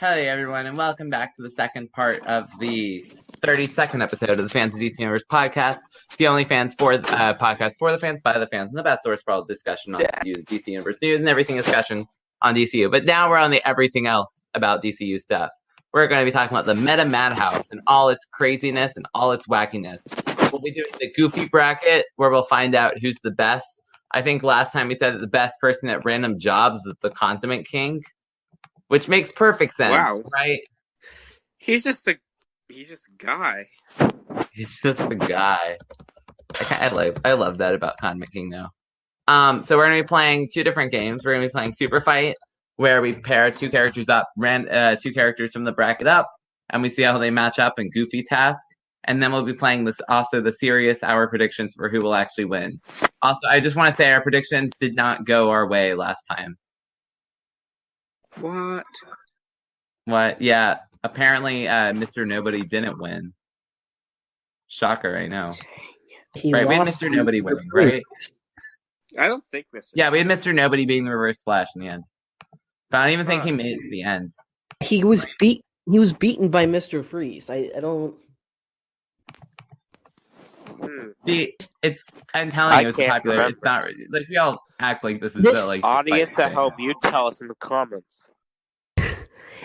Hey everyone, and welcome back to the second part of the 32nd episode of the Fans of DC Universe podcast, the only fans for podcast for the fans, by the fans, and the best source for all discussion on DC Universe news and everything discussion on DCU. But now we're on the everything else about DCU stuff. We're going to be talking about the Meta Madhouse and all its craziness and all its wackiness. We'll be doing the Goofy bracket, where we'll find out who's the best. I think last time we said that the best person at random jobs is the Condiment King. Which makes perfect sense, right? He's just a guy. He's just a guy. I love that about Condiment King now. So we're gonna be playing two different games. We're gonna be playing Super Fight, where we pair two characters up, two characters from the bracket up, and we see how they match up in Goofy Task. And then we'll be playing the serious hour predictions for who will actually win. Also, I just want to say our predictions did not go our way last time. What? Yeah. Apparently, Mr. Nobody didn't win. Shocker, I know. Right, we had Mr. Nobody winning, right? I don't think Mr. Yeah, we had Mr. Nobody being the Reverse Flash in the end. But I don't even think he made it to the end. He was beaten by Mr. Freeze. I don't... See, I'm telling you, it's popular. Remember. It's not like we all act like this is like audience at home. You tell us in the comments.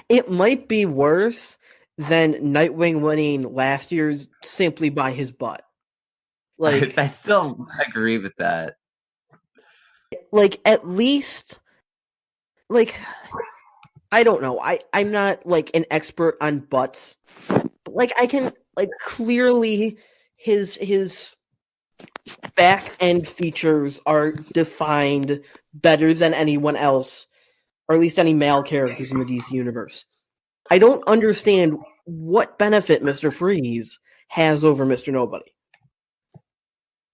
It might be worse than Nightwing winning last year's simply by his butt. Like, I still agree with that. Like, at least, like, I don't know. I'm not like an expert on butts, but like I can like clearly. His back end features are defined better than anyone else, or at least any male characters in the DC universe. I don't understand what benefit Mr. Freeze has over Mr. Nobody.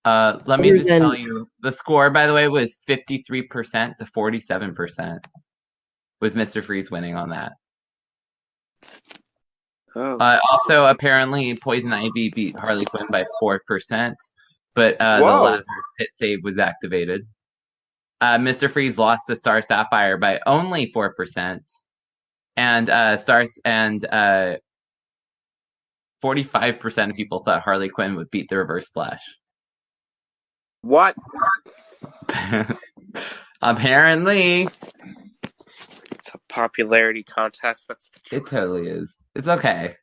Let me just tell you, the score, by the way, was 53% to 47%, with Mr. Freeze winning on that. Oh. Also, apparently, Poison Ivy beat Harley Quinn by 4%, but the Lazarus Pit save was activated. Mr. Freeze lost to Star Sapphire by only 4%, and 45% of people thought Harley Quinn would beat the Reverse Flash. What? Apparently. It's a popularity contest. That's the truth. It totally is. It's okay.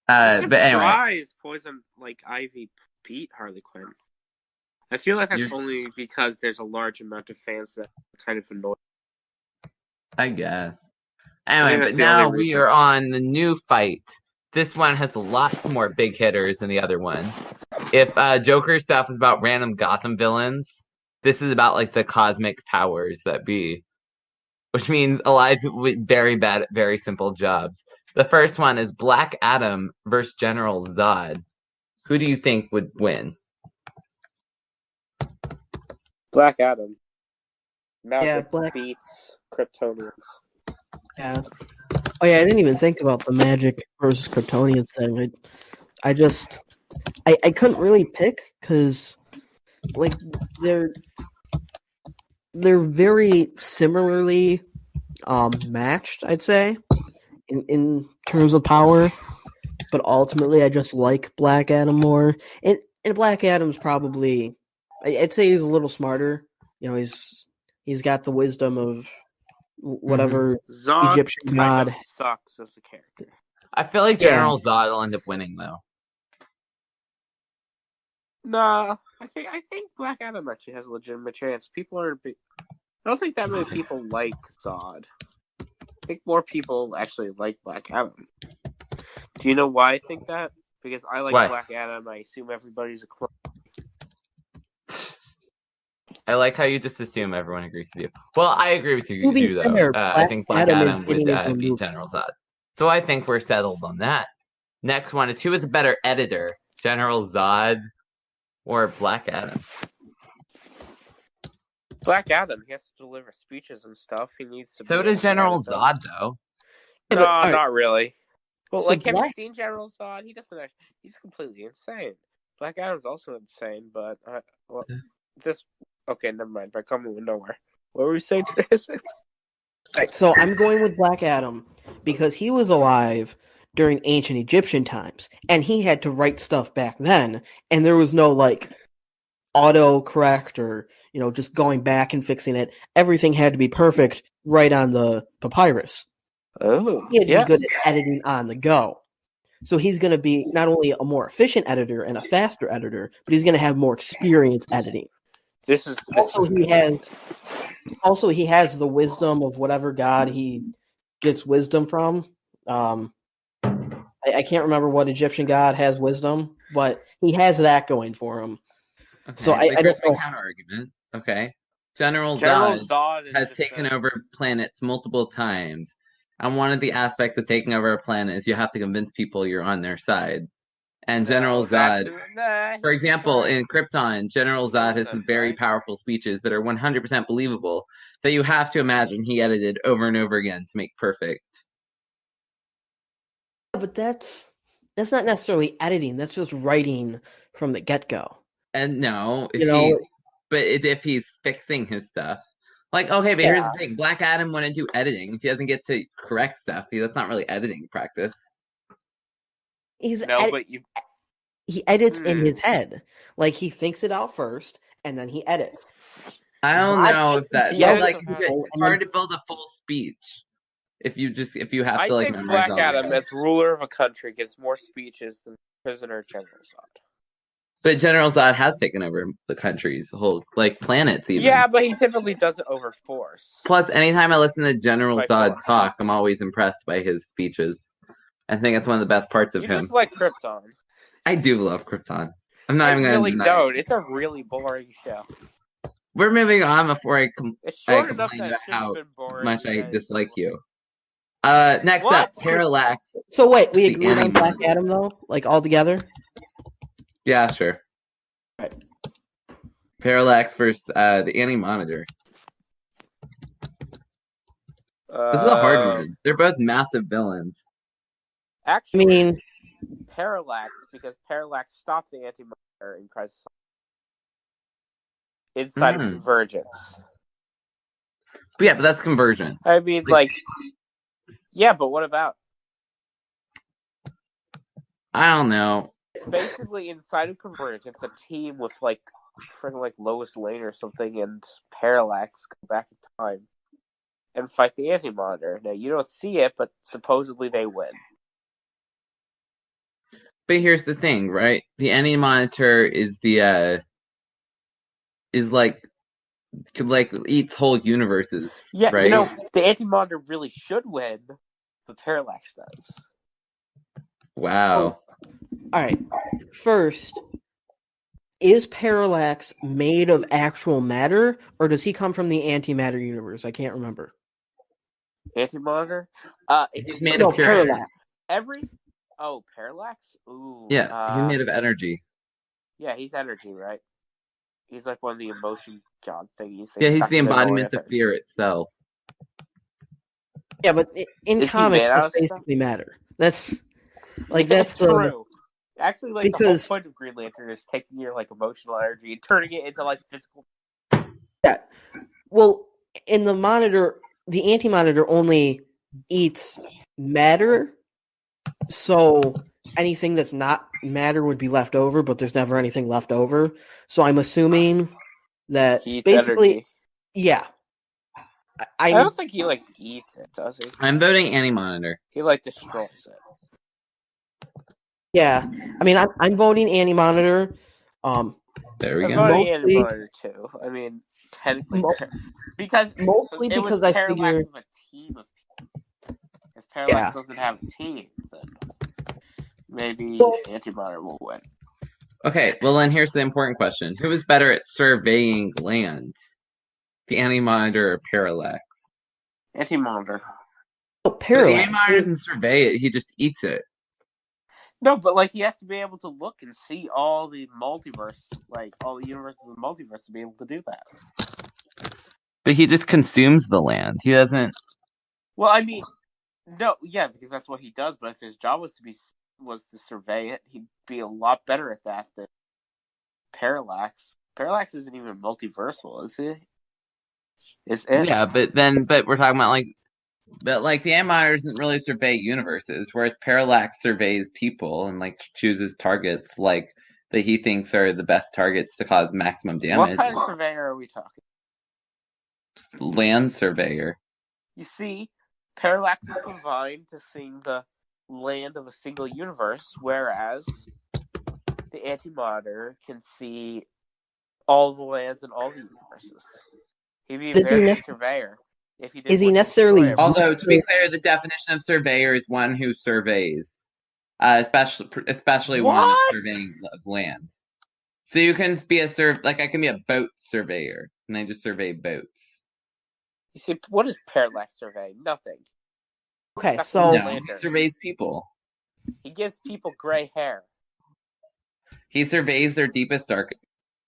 But anyway, Poison Ivy beat Harley Quinn. I feel like that's only because there's a large amount of fans that are kind of annoyed. I guess. Anyway, but now we are on the new fight. This one has lots more big hitters than the other one. If Joker stuff is about random Gotham villains, this is about like the cosmic powers that be. Which means a lot of people with very bad at very simple jobs. The first one is Black Adam versus General Zod. Who do you think would win? Black Adam. Magic beats Kryptonians. Yeah. Oh yeah, I didn't even think about the Magic versus Kryptonian thing. I couldn't really pick because like they're very similarly matched, I'd say, in terms of power. But ultimately, I just like Black Adam more. And Black Adam's probably, I'd say he's a little smarter. You know, he's got the wisdom of whatever Zod Egyptian god. Sucks as a character. I feel like General Zod will end up winning though. Nah, I think Black Adam actually has a legitimate chance. I don't think that many people like Zod. I think more people actually like Black Adam. Do you know why I think that? Because I like Black Adam. I assume everybody's a clone. I like how you just assume everyone agrees with you. Well, I agree with you too, though. I think Black Adam would beat General Zod. So I think we're settled on that. Next one is, who is a better editor, General Zod or Black Adam? Black Adam. He has to deliver speeches and stuff. He needs to. So does General Zod, though. No, not really. But so have you seen General Zod? He doesn't actually. He's completely insane. Black Adam's also insane, but okay, never mind. By coming with nowhere. What were we saying, Jason? Right, so I'm going with Black Adam because he was alive during ancient Egyptian times, and he had to write stuff back then, and there was no like auto-correct or just going back and fixing it. Everything had to be perfect right on the papyrus. Oh, He had to yes. be good at editing on the go. So he's going to be not only a more efficient editor and a faster editor, but he's going to have more experience editing. Also, he has the wisdom of whatever god he gets wisdom from. I can't remember what Egyptian god has wisdom, but he has that going for him. Okay, so I don't know. counter argument. Okay, General Zod Zod is has just taken over planets multiple times, and one of the aspects of taking over a planet is you have to convince people you're on their side. And General Zod, for example, in Krypton, General Zod has some very powerful speeches that are 100% believable that you have to imagine he edited over and over again to make perfect. But that's not necessarily editing. That's just writing from the get-go. And no, But if he's fixing his stuff, like, okay, but here's the thing: Black Adam wouldn't do editing if he doesn't get to correct stuff. That's not really editing practice. He edits in his head. Like, he thinks it out first, and then he edits. I don't know if that. Yeah, Like, it's hard to build a full speech if you have to like. I think Black Adam, as ruler of a country, gets more speeches than prisoner General Zod. But General Zod has taken over the country's whole planets even. Yeah, but he typically does it over force. Plus, anytime I listen to General Zod talk, I'm always impressed by his speeches. I think it's one of the best parts of him. You just like Krypton. I do love Krypton. I'm not even going to really don't. It's a really boring show. We're moving on before I complain about how much I dislike you. Next up, Parallax. So wait, we agreed on Black Adam though? Like, all together? Yeah, sure. Right. Parallax versus the Anti-Monitor. This is a hard one. They're both massive villains. Actually, Parallax, because Parallax stopped the Anti-Monitor in Crisis inside of Convergence. But yeah, but that's Convergence. I mean, yeah, but what about? I don't know. Basically, inside of Convergence, a team with Lois Lane or something and Parallax go back in time and fight the Anti-Monitor. Now, you don't see it, but supposedly they win. But here's the thing, right? The Anti-Monitor is eats whole universes. Yeah, right? The Anti-Monitor really should win, but Parallax does. Wow. All right. First, is Parallax made of actual matter, or does he come from the antimatter universe? I can't remember. Anti-Monitor? He's made of pure Parallax. Parallax? Ooh. Yeah, he's made of energy. Yeah, he's energy, right? He's like one of the emotion god thingies. Yeah, he's the embodiment of fear itself. Yeah, but in comics, that's basically matter. That's true. Actually, the whole point of Green Lantern is taking your emotional energy and turning it into physical. Yeah. Well, in the Monitor, the Anti-Monitor only eats matter, so anything that's not matter would be left over, but there's never anything left over. So I'm assuming that he eats basically, energy. Yeah. I don't think he eats it, does he? I'm voting Anti-Monitor. He destroys it. Yeah, I mean, I'm voting Anti-Monitor. There we go. I'm voting Anti-Monitor too. I mean, technically, because I figure a team of people. If Parallax doesn't have a team, then maybe Anti-Monitor will win. Okay, well then here's the important question: who is better at surveying land, the Anti-Monitor or Parallax? Anti-Monitor. Oh, Parallax. But the Anti-Monitor doesn't survey it; he just eats it. No, but he has to be able to look and see all the multiverse, all the universes of the multiverse, to be able to do that. But he just consumes the land. He doesn't. Well, I mean, no, yeah, because that's what he does. But if his job was to survey it, he'd be a lot better at that than Parallax. Parallax isn't even multiversal, is he? Is it? Yeah, but we're talking about But like the Empire doesn't really survey universes, whereas Parallax surveys people and like chooses targets like that he thinks are the best targets to cause maximum What damage. kind of surveyor are we talking? Land surveyor. You see, Parallax is confined to seeing the land of a single universe, whereas the Anti-Monitor can see all the lands in all the universes. He'd be a very good surveyor if he did. Is he necessarily? Although, to be clear, the definition of surveyor is one who surveys, especially one surveying of land. So you can be I can be a boat surveyor, and I just survey boats. You see, what does Parallax survey? Nothing. Okay, That's so he surveys people. He gives people gray hair. He surveys their deepest, darkest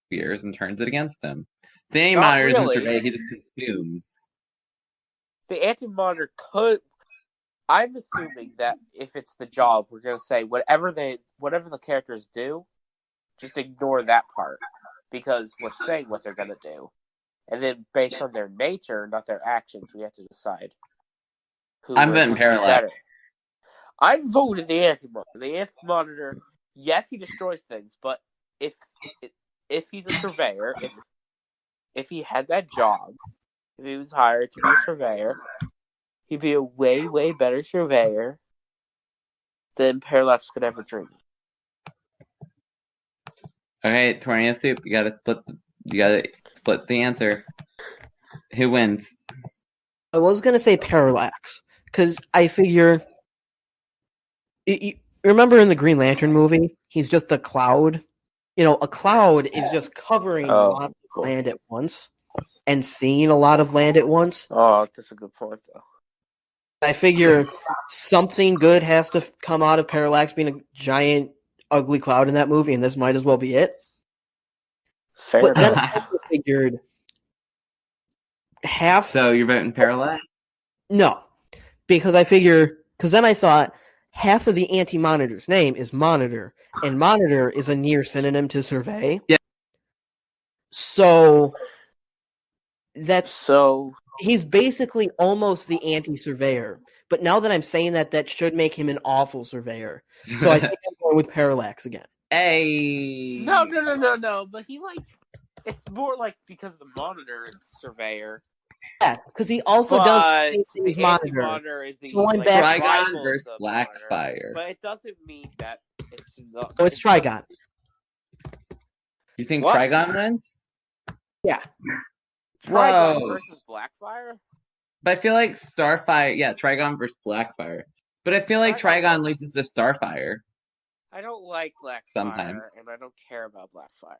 fears and turns it against them. The Anti-Monitor doesn't survey; he just consumes. The Anti-Monitor could. I'm assuming that if it's the job, we're gonna say whatever the characters do, just ignore that part because we're saying what they're gonna do, and then based on their nature, not their actions, we have to decide. I'm voting Parallax. I'm voting the Anti-Monitor. The Anti-Monitor, yes, he destroys things, but if he's a surveyor, if he had that job, if he was hired to be a surveyor, he'd be a way, way better surveyor than Parallax could ever dream. Okay, TornadoSoup, you gotta split the answer. Who wins? I was gonna say Parallax because I figure. You remember in the Green Lantern movie, he's just a cloud. A cloud is just covering a lot of land at once and seeing a lot of land at once. Oh, that's a good point, though. I figure something good has to come out of Parallax being a giant, ugly cloud in that movie, and this might as well be it. Fair but enough. Then I also figured half. So you're voting Parallax? No, because then I thought half of the Anti-Monitor's name is Monitor, and Monitor is a near synonym to survey. Yeah. So he's basically almost the anti-surveyor. But now that I'm saying that should make him an awful surveyor. So I think I'm going with Parallax again. Hey. No. But it's more like because the Monitor is the surveyor. Yeah, because he also does the Monitor. Is the so I'm back. Trigon versus Blackfire. But it doesn't mean that it's not. Oh, it's Trigon. You think Trigon wins? Yeah. Trigon versus Blackfire? But I feel like Trigon versus Blackfire. But I feel like Trigon loses to Starfire. I don't like Blackfire, sometimes, and I don't care about Blackfire.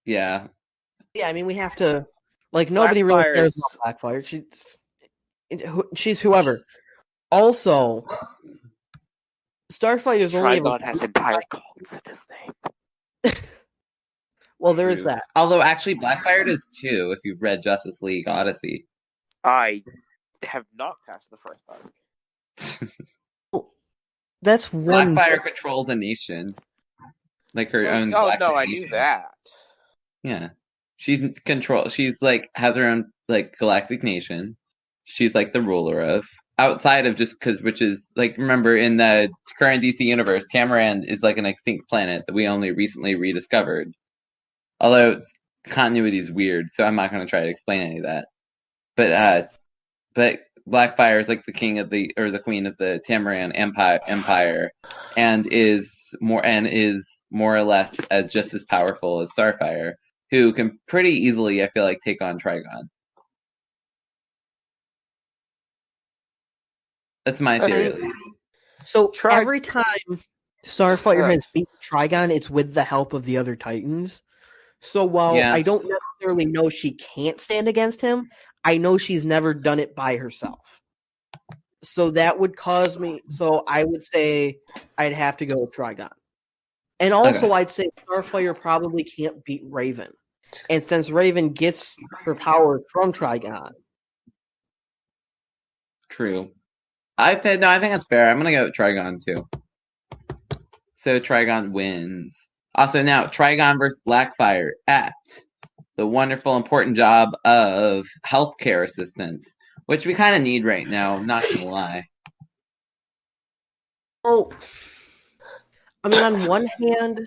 Yeah. Yeah, I mean, we have to... nobody really cares about Blackfire. She's whoever. Also, Starfighter's only... Trigon has entire cults in his name. Well, there is that. Although, actually, Blackfire does too, if you've read Justice League Odyssey. I have not passed the first arc. That's one... Blackfire controls a nation. Like her own Black no, nation. I knew that. Yeah. She's has her own, galactic nation. She's, the ruler of. Outside of which is, remember, in the current DC universe, Tamaran is, an extinct planet that we only recently rediscovered. Although, continuity is weird, so I'm not going to try to explain any of that. But Blackfire is, the king of the queen of the Tamaran Empire, and is more or less just as powerful as Starfire, who can pretty easily, I feel like, take on Trigon. That's my theory, at least. So every time Starfire has beat Trigon, it's with the help of the other Titans. So while I don't necessarily know she can't stand against him, I know she's never done it by herself. So that would cause me... So I would say I'd have to go with Trigon. And also I'd say Starfire probably can't beat Raven. And since Raven gets her power from Trigon... True. I think that's fair. I'm going to go with Trigon, too. So Trigon wins. Also, now, Trigon versus Blackfire at the wonderful, important job of healthcare assistance, which we kind of need right now. Not gonna lie. Well, I mean, on one hand,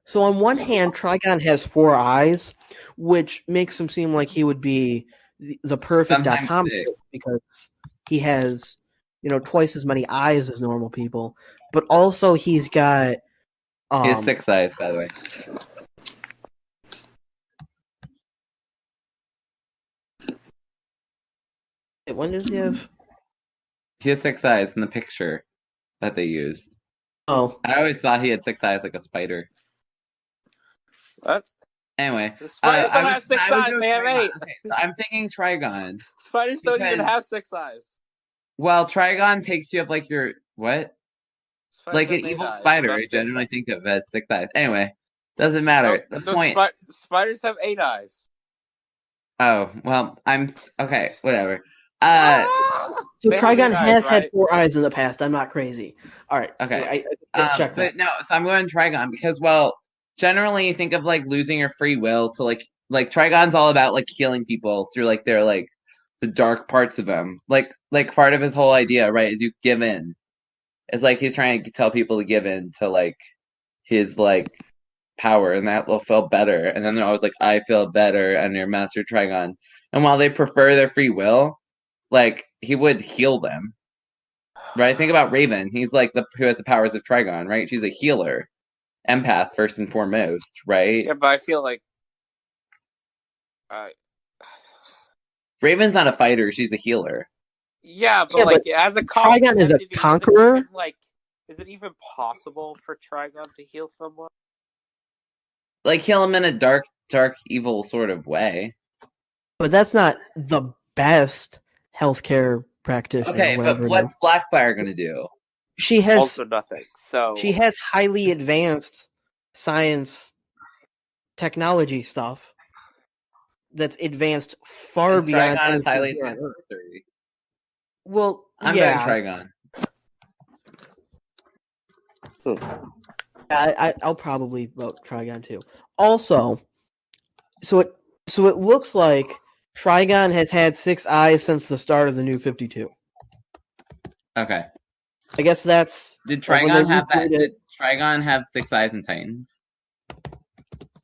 Trigon has 4 eyes, which makes him seem like he would be the perfect Sometimes optometrist because he has, twice as many eyes as normal people. But also, he's got. He has 6 eyes, by the way. When does he have? He has 6 eyes in the picture that they used. Oh, I always thought he had 6 eyes like a spider. What? Anyway, The spiders don't have 6 eyes, they have 8. Okay, so I'm thinking Trigon. Spiders don't even Because- have 6 eyes. Well, Trigon takes you up like your what? Spiders Like have an 8 evil eyes, spider. not I 6 generally eyes. think of as 6 eyes. Anyway, doesn't matter. No, The point. Spiders have 8 eyes. Oh well, I'm okay. Whatever. so They have Trigon 8 eyes, has had right? 4 eyes in the past. I'm not crazy. All right. Okay. I check that. But no, so I'm going Trigon because, well, generally you think of like losing your free will to like Trigon's all about like healing people through like their like the dark parts of them. Like part of his whole idea, right, is you give in. It's like he's trying to tell people to give in to like his like power, and that will feel better. And then they're always like, I feel better under Master Trigon. And while they prefer their free will, like he would heal them. Right? Think about Raven. He's like who has the powers of Trigon, right? She's a healer. Empath first and foremost, right? Yeah, but I feel like Raven's not a fighter, she's a healer. yeah, but Yeah, like as a Trigon is a entity, conqueror? Is it even possible for Trigon to heal someone? Like heal him in a dark, evil sort of way. But that's not the best healthcare practitioner. Okay, but what's Blackfire gonna do? She has Also nothing. So she has highly advanced science technology stuff that's advanced far And beyond Trigon is anything highly here on advanced Earth. sorcery. Well, I'm yeah, going Trigon. I'll probably vote Trigon too. Also, so it looks like Trigon has had 6 eyes since the start of the New 52. Okay. I guess that's Did like, when Trigon they have that? rebooted- Did Trigon have 6 eyes in Titans?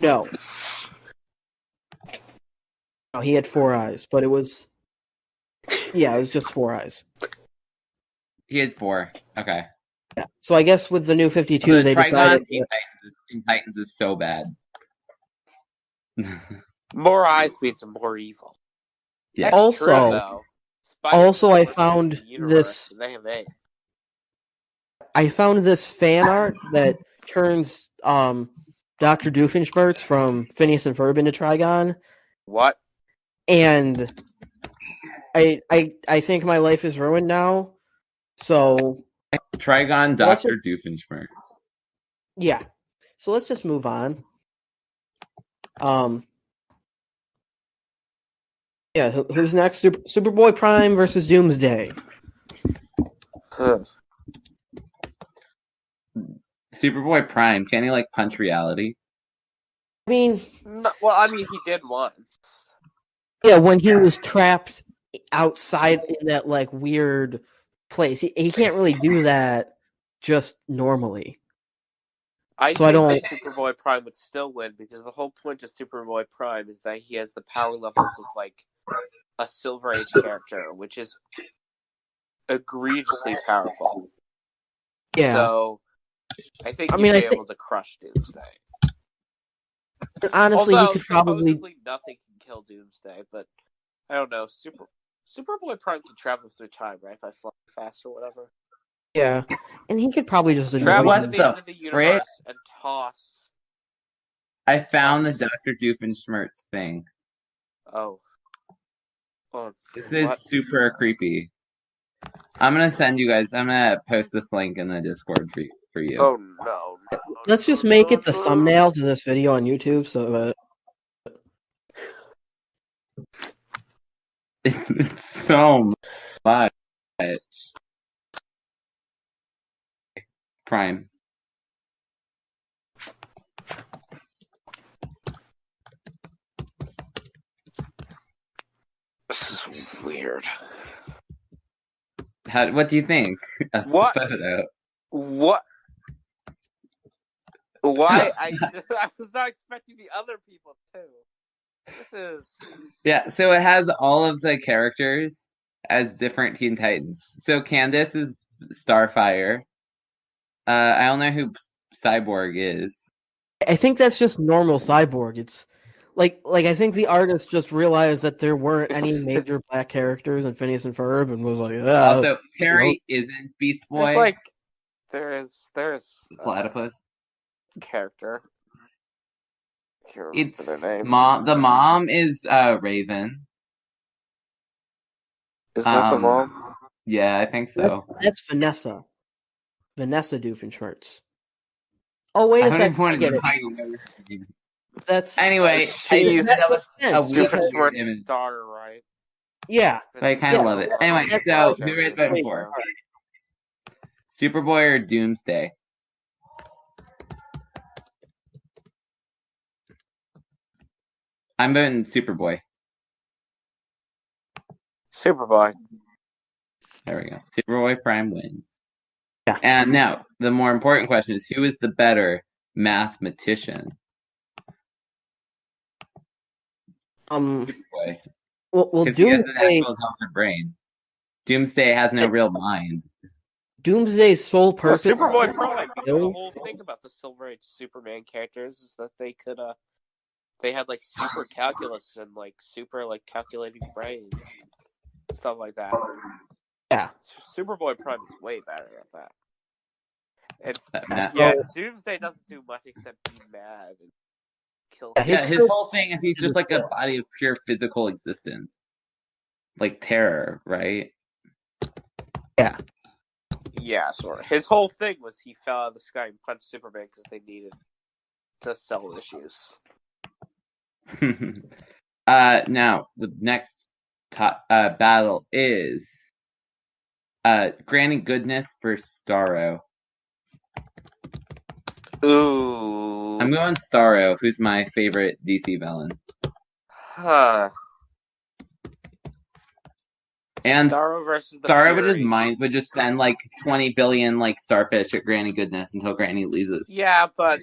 No. No, he had 4 eyes, but it was just 4 eyes. He had 4. Okay. Yeah. So I guess with the New 52, The they Trigon decided. in Titans is so bad. more eyes means more evil. Yeah. That's Also- true, though. also, I Spiders found in the universe, this- and they have 8. I found this fan art that turns Dr. Doofenshmirtz from Phineas and Ferb into Trigon, What? and I think my life is ruined now. So Trigon, What's Dr. Doofenshmirtz. yeah, so let's just move on. Yeah, who's next? Superboy Prime versus Doomsday. Superboy Prime, can he like punch reality? I mean, No, well, I mean, he did once. yeah, when he was trapped outside in that like weird place, he can't really do that just normally. I So I think that Superboy Prime would still win because the whole point of Superboy Prime is that he has the power levels of like a Silver Age character, which is egregiously powerful. Yeah, So I think he'd be able to crush Doomsday. honestly, Although, he could probably. supposedly nothing can kill Doomsday, but I don't know. Superboy Prime can travel through time, right? By flying fast or whatever. Yeah, and he could probably just Travel annoy to him. the end of the universe and toss. I found the Dr. Doofenshmirtz thing. Oh, This is what? super creepy. I'm gonna send you guys. I'm gonna post this link in the Discord for you. Oh no! Let's just make it the thumbnail to this video on YouTube, so It's so much. Prime. This is weird. What do you think of What? the photo? What? Why? I was not expecting the other people too. This is Yeah, so it has all of the characters as different Teen Titans. So Candace is Starfire. I don't know who Cyborg is. I think that's just normal Cyborg. It's like I think the artist just realized that there weren't any major black characters in Phineas and Ferb and was like, Also, Perry isn't Beast Boy. There's Platypus. Character. It's their name. The mom is Raven. Is that the mom? Yeah, I think so. That's Vanessa. Vanessa Doofenshmirtz. Oh, wait a second. I get it. That's anyway. She's Doofenshmirtz's daughter, right? Yeah. But I kind of love it. Anyway, so who are you voting for? Superboy or Doomsday? I'm voting Superboy. Superboy. There we go. Superboy Prime wins. Yeah. And now, the more important question is, who is the better mathematician? Superboy. Well, Doomsday. Brain. Doomsday has no real mind. Doomsday's sole purpose. Superboy Prime. The whole thing about the Silver Age Superman characters is that they could they had like super calculus and like super like calculating brains, stuff like that. Yeah, Superboy Prime is way better at that. And Doomsday doesn't do much except be mad and kill. His whole thing is he's just like a body of pure physical existence, like terror, right? Yeah. Yeah, sort of. His whole thing was he fell out of the sky and punched Superman because they needed to sell issues. Now the next battle is Granny Goodness versus Starro. Ooh. I'm going Starro, who's my favorite DC villain. Huh. And Starro versus the Starro would just send like 20 billion like starfish at Granny Goodness until Granny loses. Yeah, but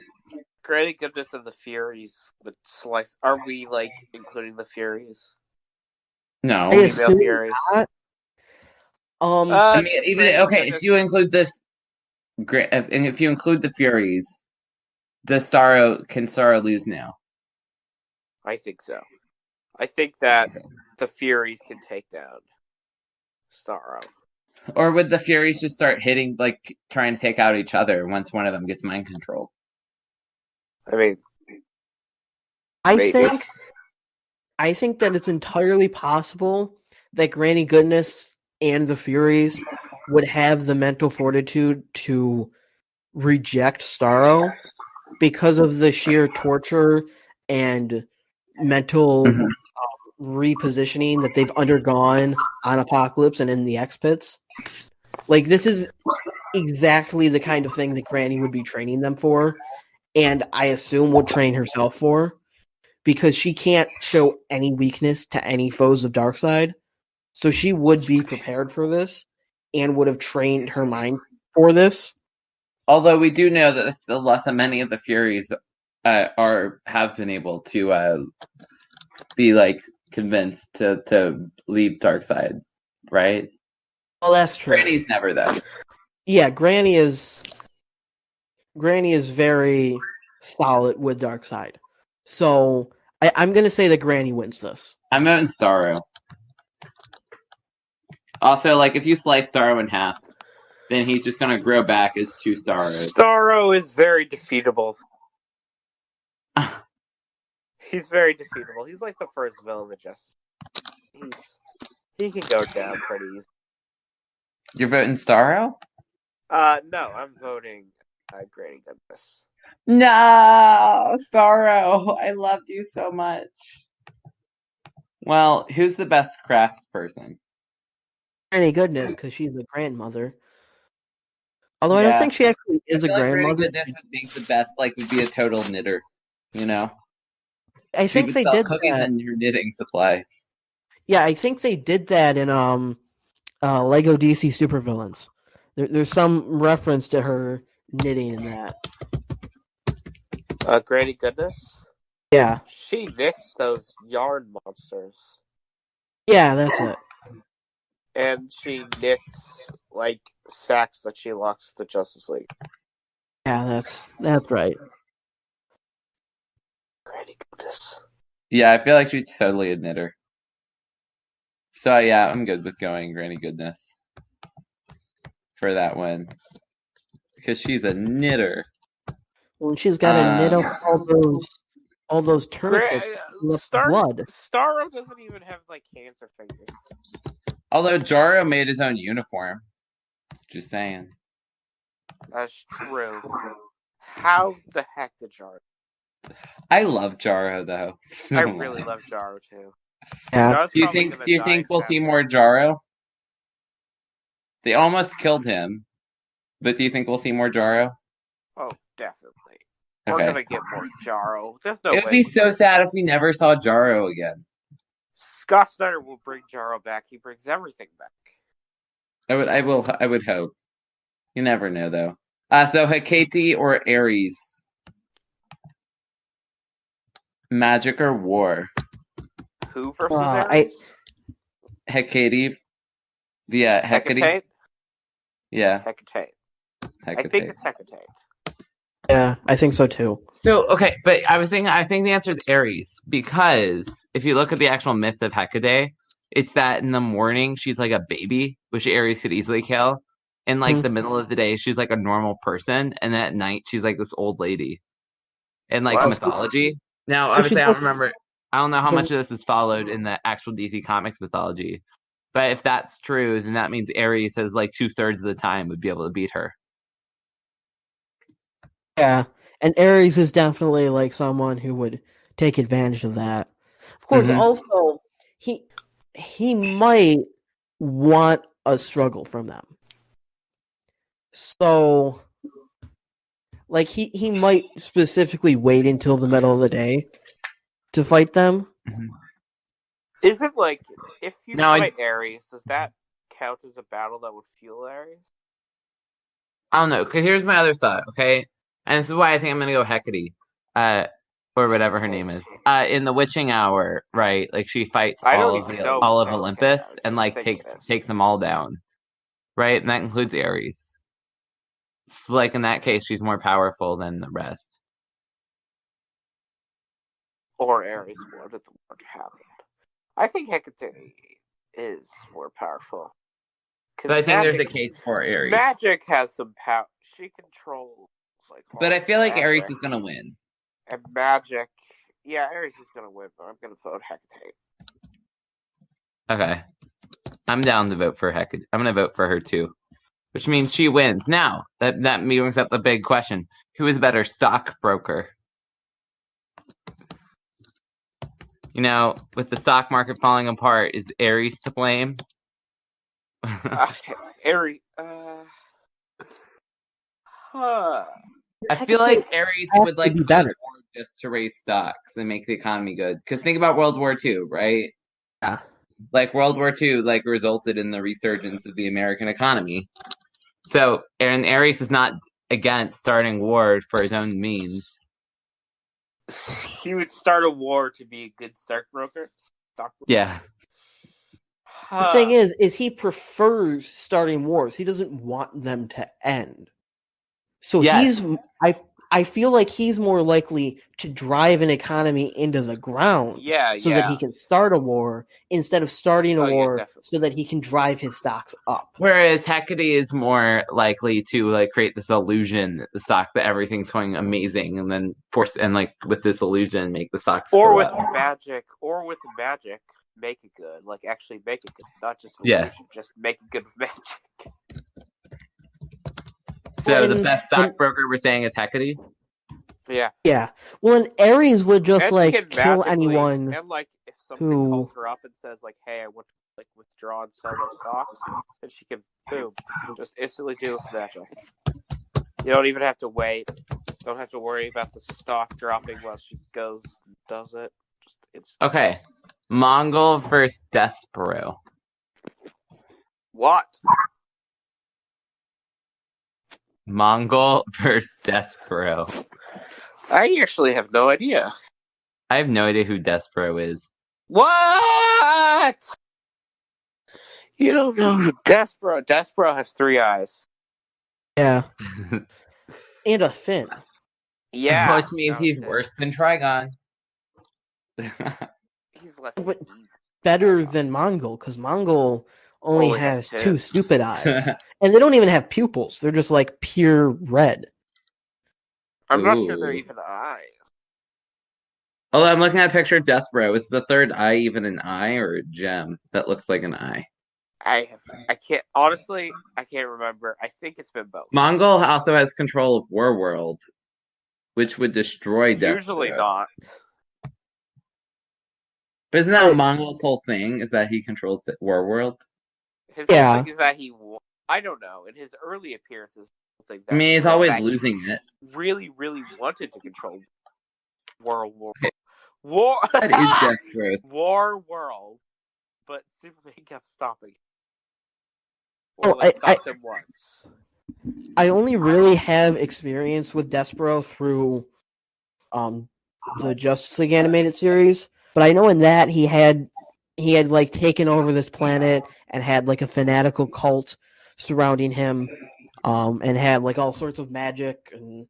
Granny Goodness and the Furies would slice. Are we like including the Furies? No, I assume Furies. Not. I mean, even if you include this, and if you include the Furies, can Starro lose now? I think so. I think that the Furies can take down Starro. Or would the Furies just start hitting, like, trying to take out each other once one of them gets mind controlled? I mean, I think that it's entirely possible that Granny Goodness and the Furies would have the mental fortitude to reject Starro because of the sheer torture and mental repositioning that they've undergone on Apocalypse and in the X-Pits. Like, this is exactly the kind of thing that Granny would be training them for, and I assume would train herself for, because she can't show any weakness to any foes of Darkseid. So she would be prepared for this and would have trained her mind for this. Although we do know that many of the Furies have been able to be like convinced to leave Darkseid, right? Well, that's true. Granny's never though. Yeah, Granny is very solid with Darkseid. So I'm going to say that Granny wins this. I'm voting Starro. Also, like, if you slice Starro in half, then he's just going to grow back as two Starros. Starro is very defeatable. He's very defeatable. He's like the first villain that he can go down pretty easy. You're voting Starro? No, I'm voting Granny Goodness. No, Starro. I loved you so much. Well, who's the best crafts person? Granny Goodness, because she's a grandmother. Although I don't think she actually is a grandmother. Granny Goodness would be the best, would be a total knitter, you know? I think they did cookies that. and your knitting supplies. Yeah, I think they did that in Lego DC Supervillains. There's some reference to her knitting in that. Granny Goodness? Yeah. She knits those yarn monsters. Yeah, that's it. And she knits, like, sacks that she locks the Justice League. Yeah, that's right. Granny Goodness. Yeah, I feel like she's totally a knitter. So yeah, I'm good with going Granny Goodness for that one. Because she's a knitter. Well, she's got to knit up all those tourniquets with blood. Starro doesn't even have, like, cancer fingers. Although Jaro made his own uniform. Just saying. That's true. How the heck did Jaro? I love Jaro though. I really love Jaro too. Yeah. Do you think we'll see more Jaro? They almost killed him. But do you think we'll see more Jaro? Oh, definitely. Okay. We're gonna get more Jaro. There's no way. It would be so sad if we never saw Jaro again. Scott Snyder will bring Jaro back. He brings everything back. I would hope. You never know though. So Hecate or Ares? Magic or war? Who versus Ares? Hecate. Yeah, Hecate. Yeah. Hecate. I think it's Hecate. Yeah, I think so too. So, okay, but I think the answer is Ares, because if you look at the actual myth of Hecate, it's that in the morning she's like a baby, which Ares could easily kill. In like the middle of the day, she's like a normal person, and then at night she's like this old lady. In like mythology. Now, obviously, I don't know how much of this is followed in the actual DC Comics mythology, but if that's true, then that means Ares has like 2/3 of the time would be able to beat her. Yeah, and Ares is definitely like someone who would take advantage of that. Of course, also he might want a struggle from them. So, like he might specifically wait until the middle of the day to fight them. Is it like if you fight Ares, does that count as a battle that would fuel Ares? I don't know. Because here's my other thought. Okay. And this is why I think I'm gonna go Hecate, or whatever her name is. In the Witching Hour, right? Like she fights all of Olympus and like takes them all down, right? And that includes Ares. So, like in that case, she's more powerful than the rest. Or Ares wanted the war to happen. I think Hecate is more powerful. But I think there's a case for Ares. Magic has some power. She controls. But I feel like Ares is gonna win. And magic, yeah, Ares is gonna win, but I'm gonna vote Hecate. Okay, I'm down to vote for Hecate. I'm gonna vote for her too, which means she wins. Now that brings up the big question: who is a better stockbroker? You know, with the stock market falling apart, is Ares to blame? Ares. I feel like Ares would like push forward just to raise stocks and make the economy good. Because think about World War II, right? Yeah. Like World War II, like resulted in the resurgence of the American economy. So, and Ares is not against starting war for his own means. He would start a war to be a good stockbroker. Yeah. The thing is he prefers starting wars. He doesn't want them to end. So I feel like he's more likely to drive an economy into the ground so that he can start a war instead of starting a war so that he can drive his stocks up. Whereas Hecate is more likely to like create this illusion that the stock that everything's going amazing and then with this illusion make the stocks magic make it good. Like actually make it good. Not just illusion, just make it good with magic. So the best stockbroker we're saying is Hecate? Yeah. Yeah. Well, and Ares would just like kill anyone and like if somebody calls her up and says like, "Hey, I want to like withdraw and sell my stocks," then she can just instantly do this magic. You don't even have to wait. Don't have to worry about the stock dropping while she goes and does it. Okay. Mongol versus Despero. What? Mongol versus Despero. I actually have no idea. I have no idea who Despero is. What? You don't know who Despero? Despero has 3 eyes. Yeah. And a fin. Yeah. Which means he's worse than Trigon. He's less But evil. better than Mongol, because Mongol only Only has has 2 two. stupid eyes. And they don't even have pupils. They're just like pure red. I'm not sure they're Ooh. even eyes. Although I'm looking at a picture of Despero. Is the third eye even an eye or a gem that looks like an eye? I can't remember. I think it's been both. Mongol also has control of Warworld, which would destroy Despero. Usually not. But isn't that Mongol's whole thing? Is that he controls the Warworld? His whole thing is that I don't know. In his early appearances, like that, I mean, he's always losing it. Really, really wanted to control War. That is Despero. War World, but Superman kept stopping. Stopped him once. I only really have experience with Despero through the Justice League animated series, but I know in that he had like taken over this planet and had like a fanatical cult surrounding him, and had like all sorts of magic and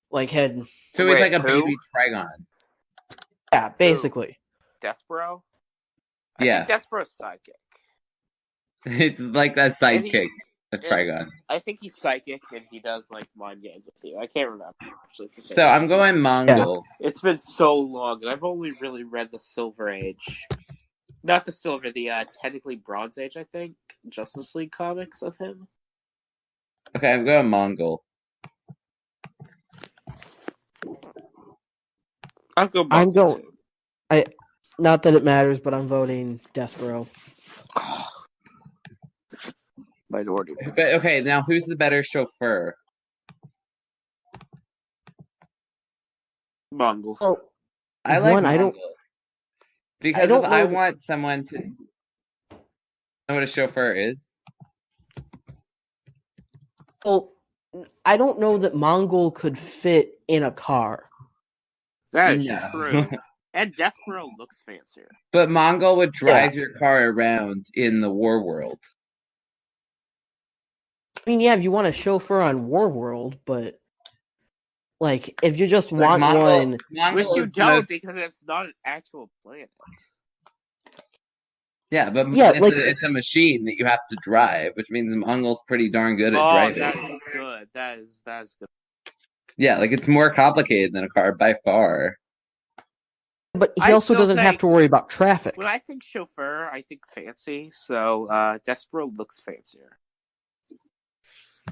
like had. So he's like a baby Trigon. Yeah, basically. Despero? Yeah. I think Despero's sidekick. It's like that sidekick of Trigon. I think he's psychic and he does like mind games with you. I can't remember actually. So I'm going Mongol. Yeah. It's been so long, and I've only really read the Silver Age. Not the Silver, the technically Bronze Age, I think. Justice League comics of him. Okay, I'm going Mongol. I'll go Mongol. Not that it matters, but I'm voting Despero. Minority. But okay, now who's the better chauffeur? Mongol. Oh, I like Mongol. Because I want someone to know what a chauffeur is. Well, I don't know that Mongol could fit in a car. That is true. And Despero looks fancier. But Mongol would drive your car around in the war world. I mean, yeah, if you want a chauffeur on Warworld, but like if you just want one, which you don't because it's not an actual planet. Yeah, but it's a machine that you have to drive, which means Mongol's pretty darn good at driving. That is good. That is good. Yeah, like it's more complicated than a car by far. But he also doesn't have to worry about traffic. When I think chauffeur, I think fancy. So Despero looks fancier.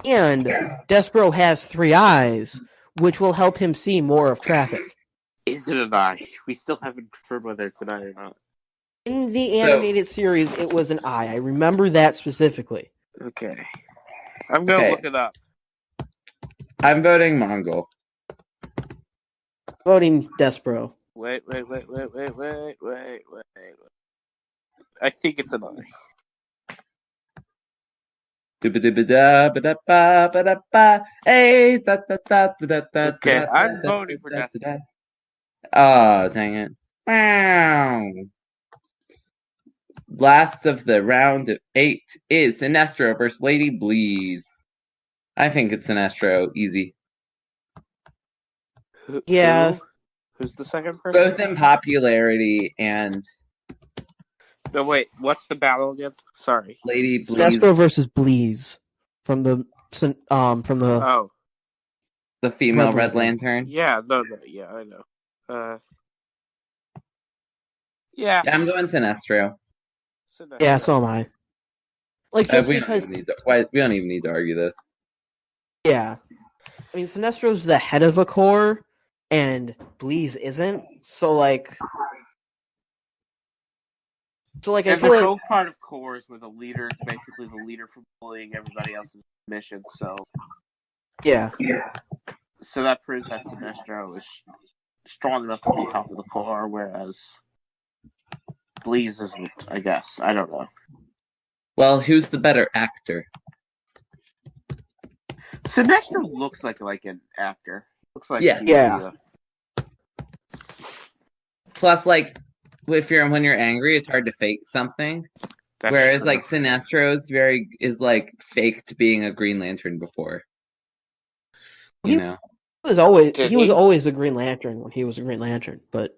And Despero has 3 eyes, which will help him see more of traffic. Is it an eye? We still haven't confirmed whether it's an eye or not. In the animated series, it was an eye. I remember that specifically. Okay. I'm going to look it up. I'm voting Mongol. Voting Despero. Wait. I think it's an eye. Okay, I'm voting for Despero. Oh, dang it. Wow. Last of the round of 8 is Sinestro versus Lady Bleeze. I think it's Sinestro. Easy. Yeah. Who's the second person? Both in popularity and... No, wait. What's the battle again? Sorry. Lady Bleeze. Sinestro versus Bleeze from the the female Red Lantern. Yeah, yeah, I know. Yeah. I'm going Sinestro. Yeah, so am I. Like just we because we don't even need to argue this. Yeah. I mean, Sinestro's the head of a corps, and Bleeze isn't. So like, I feel like both part of corps where the leader is basically the leader for bullying everybody else's mission. So yeah. So that proves that Sinestro is strong enough to be top of the corps, whereas Bleeze isn't, I guess. I don't know. Well, who's the better actor? Sinestro looks like an actor. Looks like Yes. he would Yeah. be a- Plus, like, when you're angry, it's hard to fake something. That's Whereas, true. like, Sinestro's is like faked being a Green Lantern before. You know? He was always Did a Green Lantern when he was a Green Lantern, but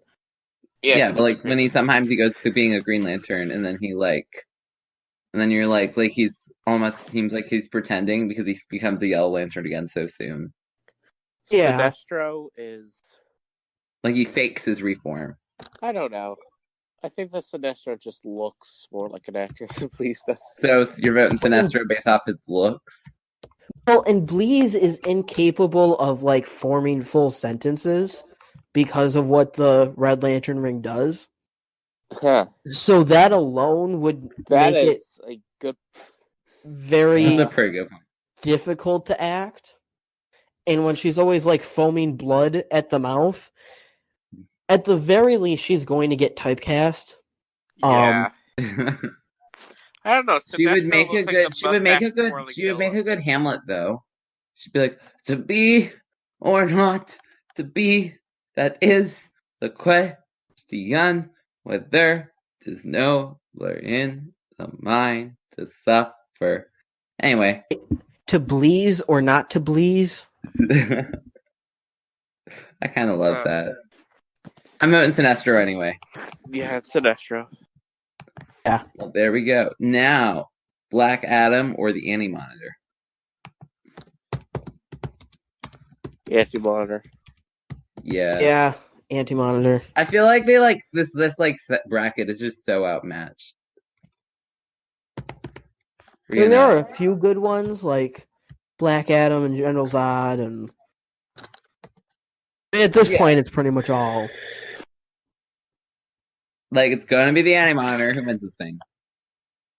Yeah, he but was like a when he sometimes he goes to being a Green Lantern, and then and then you're like he's almost seems like he's pretending because he becomes a Yellow Lantern again so soon. Yeah. Sinestro is. Like he fakes his reform. I don't know. I think that Sinestro just looks more like an actor than Bleeze does. So you're voting Sinestro based off his looks. well, and Bleeze is incapable of like forming full sentences because of what the Red Lantern ring does. Huh. So that alone would That make it is a good. very That's a pretty good one. difficult to act. And when she's always like foaming blood at the mouth, at the very least, she's going to get typecast. Yeah. I don't know. She would Sinestro make a looks like good. the She would make a mustache good. twirling She would make a villain. good Hamlet though. She'd be like, to be or not to be. That is the question. Whether 'tis nobler in the mind to suffer. Anyway, To bleeze or not to bleeze? I kind of love that. I'm voting Sinestro anyway. Yeah, it's Sinestro. Well, there we go. Now, Black Adam or the Anti-Monitor? Anti-Monitor. Yeah. Yeah, Anti-Monitor. I feel like they like this like set bracket is just so outmatched. I mean, there are a few good ones like Black Adam and General Zod, and at this point, it's pretty much all. Like it's gonna be the Anti-Monitor who wins this thing.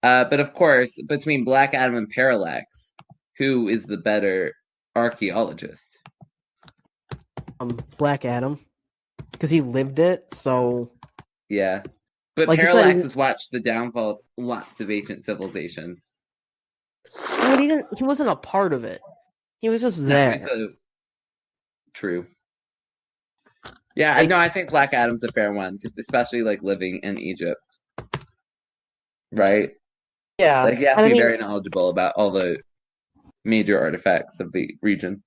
But of course, between Black Adam and Parallax, who is the better archaeologist? Black Adam, because he lived it. So Yeah, but Like you Parallax said- has watched the downfall of lots of ancient civilizations. I mean, he wasn't a part of it. He was just there. True. Yeah, Like- no, I think Black Adam's a fair one, just especially like living in Egypt, right? Yeah, Like you have and to I be mean, very knowledgeable about all the major artifacts of the region.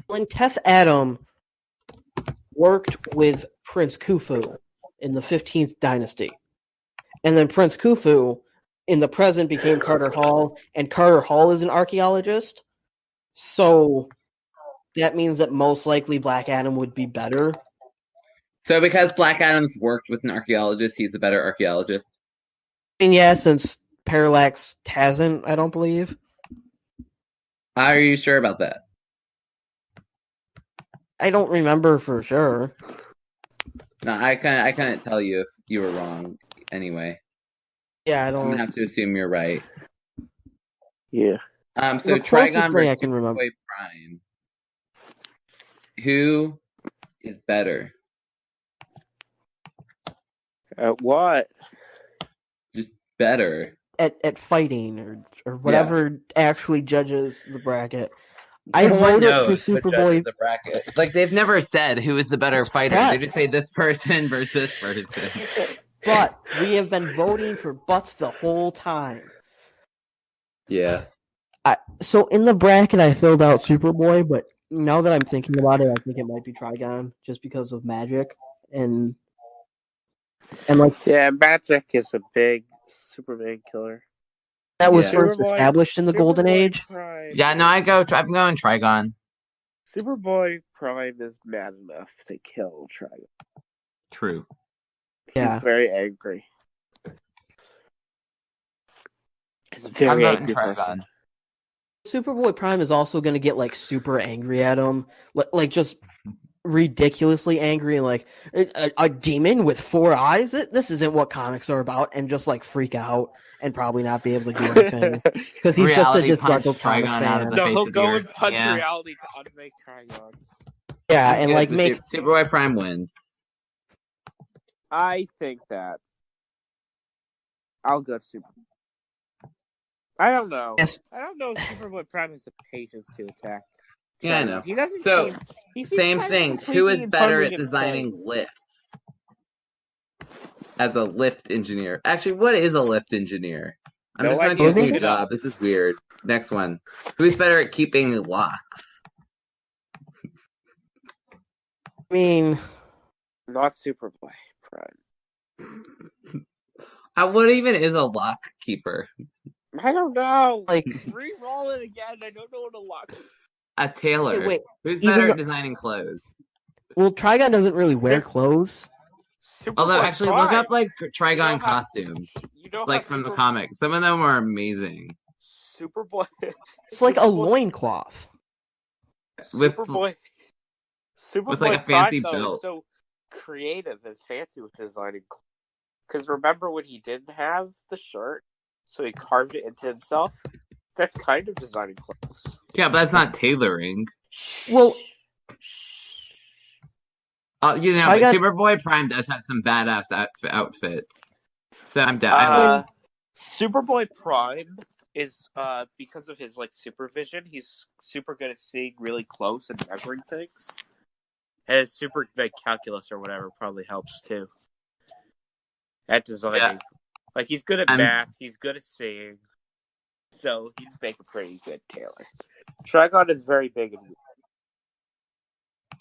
when Teth Adam worked with Prince Khufu in the 15th dynasty, and then Prince Khufu in the present became Carter Hall, and Carter Hall is an archaeologist. So that means that most likely Black Adam would be better. So because Black Adam's worked with an archaeologist, he's a better archaeologist. And yeah, since Parallax hasn't, I don't believe. Are you sure about that? I don't remember for sure. No, I couldn't tell you if you were wrong. Anyway, Yeah, I I'm don't. gonna have to assume you're right. Yeah. So The closest Trigon thing I versus can remember. Superboy Prime. Who is better? What? Just better. At fighting or whatever actually judges the bracket. I No one voted for knows what judges Superboy. the bracket. Like they've never said who is the better fighter. They just say this person versus this person. But we have been voting for butts the whole time. Yeah. So in the bracket, I filled out Superboy, but now that I'm thinking about it, I think it might be Trigon just because of magic and like Yeah, Magic is a big Superman killer. that was Yeah. first Superboy- established in the Golden Superboy Age. Prime Yeah, no, I'm going Trigon. Superboy Prime is mad enough to kill Trigon. True. Yeah. He's very angry. He's a I'm very voting angry Trigon. person. Superboy Prime is also going to get like super angry at him, like just ridiculously angry, and like a demon with 4 eyes. This isn't what comics are about, and just like freak out and probably not be able to do anything because he's just a Reality punch disgruntled comic Trigon out of fan. the No, face he'll of the go earth. and punch Yeah. reality to unmake Trigon. Yeah, and Good, like but make Superboy Prime wins. I think that I'll go Super. I don't know. Yes. I don't know if Superboy Prime has the patience to attack. Yeah, I know. He doesn't So, he seems same kind of thing. Who completely is and better totally at designing lifts? As a lift engineer. Actually, what is a lift engineer? I'm No just going to idea. choose a new Look it up. job. This is weird. Next one. Who's better at keeping locks? I mean, Not Superboy Prime. What even is a lock keeper? I don't know. Like- Re-roll it again. I don't know what a lock. A tailor. wait. Who's Even better though- at designing clothes? well, Trigon doesn't really wear clothes. Although, Superboy actually, Prime. look up, like, Trigon You know how- costumes. You know Like, how from the comics. Some of them are amazing. Superboy. It's like a Superboy- loincloth. With- Superboy. Superboy like, a Prime, fancy though, belt. is so creative and fancy with designing. Because remember when he didn't have the shirt, so he carved it into himself? That's kind of designing clothes. Yeah, but that's not tailoring. Well- You know, Trigon- but Superboy Prime does have some badass outfits. So I'm down. Superboy Prime is because of his supervision, he's super good at seeing really close and measuring things. And his super calculus or whatever probably helps too. At designing. Yeah. He's good at math, he's good at seeing. So he'd make a pretty good tailor. Trigon is very big and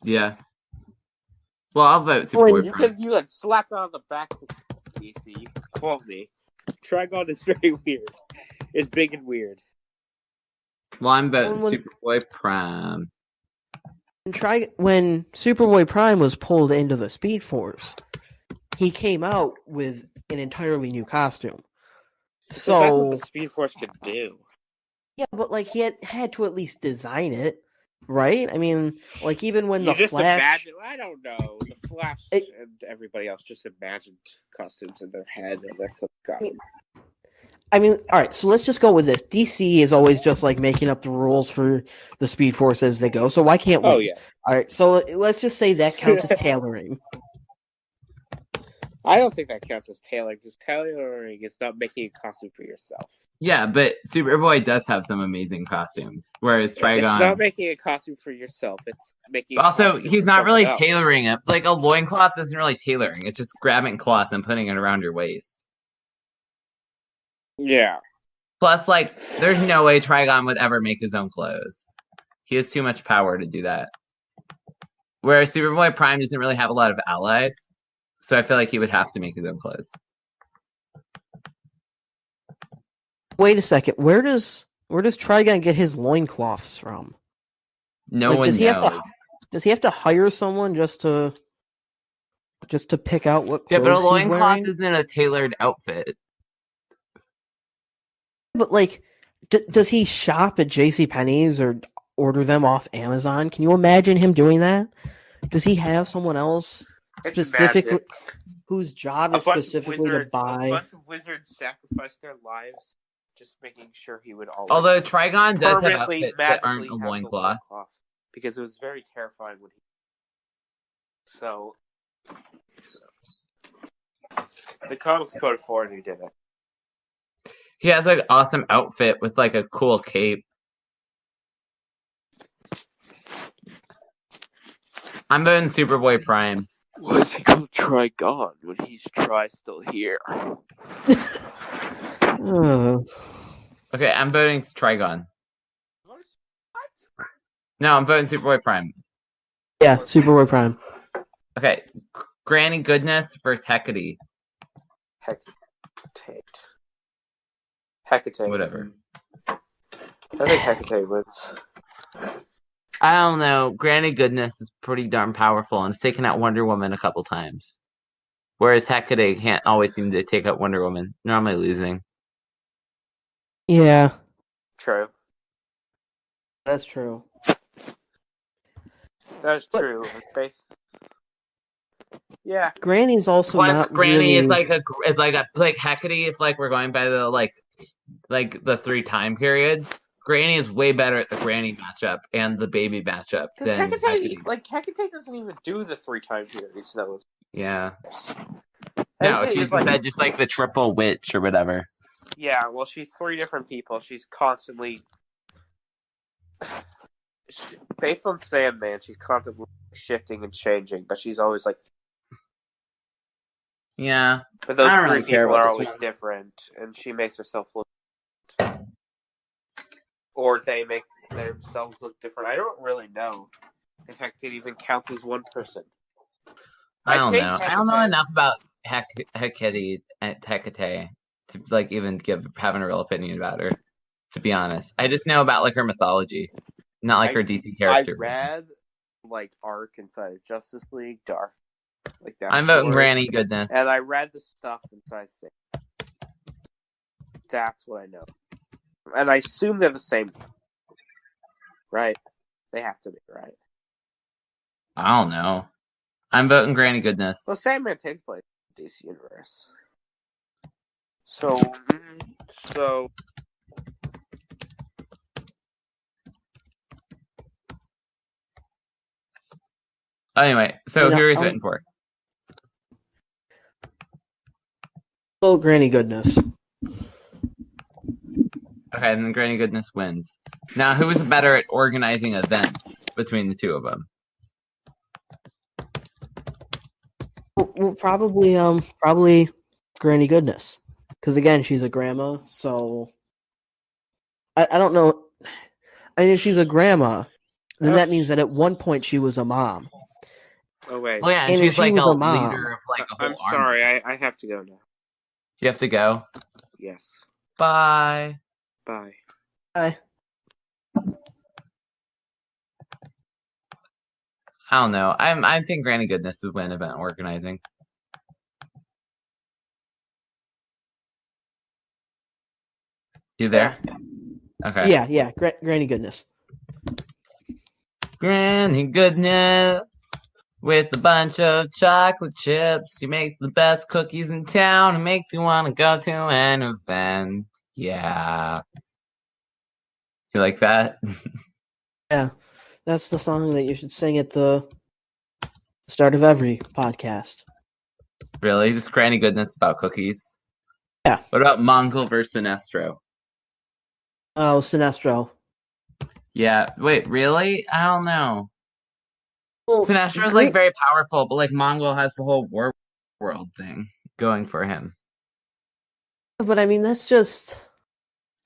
Yeah. Well, I'll vote Superboy Prime. you can slap that on the back of the PC. You can quote me. Trigon is very weird. It's big and weird. Well, I'm voting When- Superboy Prime. When Superboy Prime was pulled into the Speed Force, he came out with an entirely new costume. So that's what So the Speed Force could do. yeah, but he had to at least design it, right? I mean, even when You the just Flash, imagine. I don't know. The Flash and everybody else just imagined costumes in their head, and that's what got them. I mean, all right. So let's just go with this. DC is always just making up the rules for the Speed Force as they go. So why can't we? Oh yeah. All right. So let's just say that counts as tailoring. I don't think that counts as tailoring, because tailoring is not making a costume for yourself. Yeah, but Superboy does have some amazing costumes. Whereas Trigon. It's not making a costume for yourself. It's making. Also, he's not really tailoring it. A loincloth isn't really tailoring. It's just grabbing cloth and putting it around your waist. Yeah. Plus, there's no way Trigon would ever make his own clothes. He has too much power to do that. Whereas Superboy Prime doesn't really have a lot of allies. So I feel like he would have to make his own clothes. Wait a second. Where does Trigon get his loincloths from? No one knows. Does he have to hire someone just to pick out what clothes Yeah, but a he's loincloth wearing? isn't a tailored outfit. But does he shop at JCPenney's or order them off Amazon? Can you imagine him doing that? Does he have someone else specifically whose job is specifically to buy? A bunch of wizards sacrificed their lives just making sure he would always. Although Trigon does have permanently, outfits that aren't magically a have the loincloth. because it was very terrifying when he. So the comics code for it, he did it. He has awesome outfit with a cool cape. I'm voting Superboy Prime. Why is he called Trigon when he's still here? Okay, I'm voting Trigon. No, I'm voting Superboy Prime. Yeah, Superboy Prime. Okay, Granny Goodness versus Hecate. Hecate. Whatever. I think Hecate wins. I don't know. Granny Goodness is pretty darn powerful and has taken out Wonder Woman a couple times. Whereas Hecate can't always seem to take out Wonder Woman, normally losing. Yeah. True. That's true. That's true. Yeah. Granny's also Plus, not Granny really... is Hecate. If we're going by the the 3 time periods, Granny is way better at the Granny matchup and the baby matchup than Hecate. Hecate doesn't even do the 3 time periods. Yeah. No, think she's it's like- instead just like the triple witch or whatever. Yeah, well, she's 3 different people. She's constantly... Based on Sandman, she's constantly shifting and changing, but she's always like... Yeah. But those I don't 3 really care people about are this always one. different, and she makes herself look... Or they make themselves look different. I don't really know if Hecate even counts as one person. I don't think know. I don't know Hecate- enough about Hecate to like even have a real opinion about her. To be honest, I just know about like her mythology, not like her DC character. I read like arc inside of Justice League Dark, like that. I'm voting story, Granny Goodness. and I read the stuff inside Sandman. That's what I know, and I assume they're the same, right? They have to be, right? I don't know. I'm voting Granny Goodness. Well, Sandman takes place in the DC universe, so Anyway, so You know, who are you I'll- voting for? Oh, Granny Goodness. Okay, then Granny Goodness wins. Now, who is better at organizing events between the two of them? Well, probably Granny Goodness, because again, she's a grandma. So I don't know. I mean, if she's a grandma, then that means that at one point she was a mom. oh wait, Well, yeah, and And if she's she like was a a mom- leader of like a whole I'm army. sorry, I have to go now. You have to go. Yes, Bye. bye. I I don't know. I think Granny Goodness would win event organizing. You there? Okay. yeah, Granny Goodness. Granny Goodness with a bunch of chocolate chips. She makes the best cookies in town and makes you want to go to an event. Yeah. You like that? Yeah, that's the song that you should sing at the start of every podcast. Really? Just Granny Goodness about cookies? Yeah. What about Mongol versus Sinestro? Oh, Sinestro. Yeah. Wait, really? I don't know. Well, Sinestro's like very powerful, but like Mongol has the whole war world thing going for him. but I mean, that's just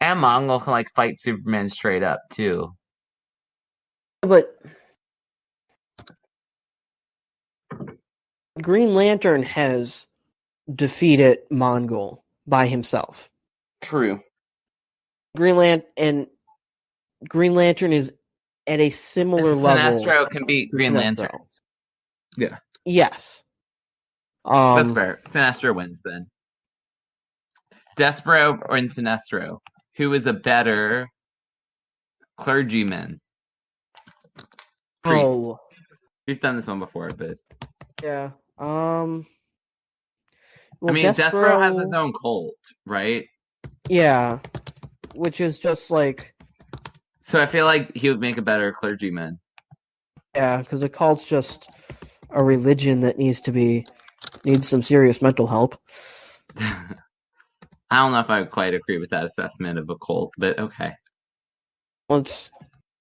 And Mongol can like fight Superman straight up too. but Green Lantern has defeated Mongol by himself. True. Green Lantern is at a similar level. Sinestro can beat to Green Sinestro. Lantern. Yeah. Yes. That's fair. Sinestro wins then. Despero or Sinestro? Who is a better clergyman? Priest. Oh, We've done this one before, but yeah. I mean, Despero has his own cult, right? Yeah, which is just like So I feel like he would make a better clergyman. yeah, because a cult's just a religion that needs some serious mental help. I don't know if I would quite agree with that assessment of a cult, but okay. Once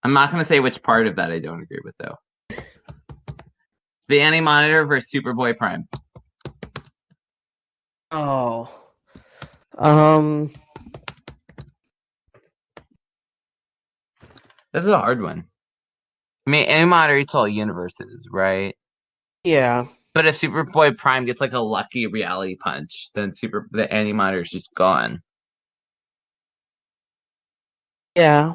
I'm not going to say which part of that I don't agree with, though. The Anti-Monitor versus Superboy Prime. oh, This is a hard one. I mean, Anti-Monitor eats all universes, right? yeah, But if Superboy Prime gets like a lucky reality punch, then the Anti-Monitor is just gone. yeah,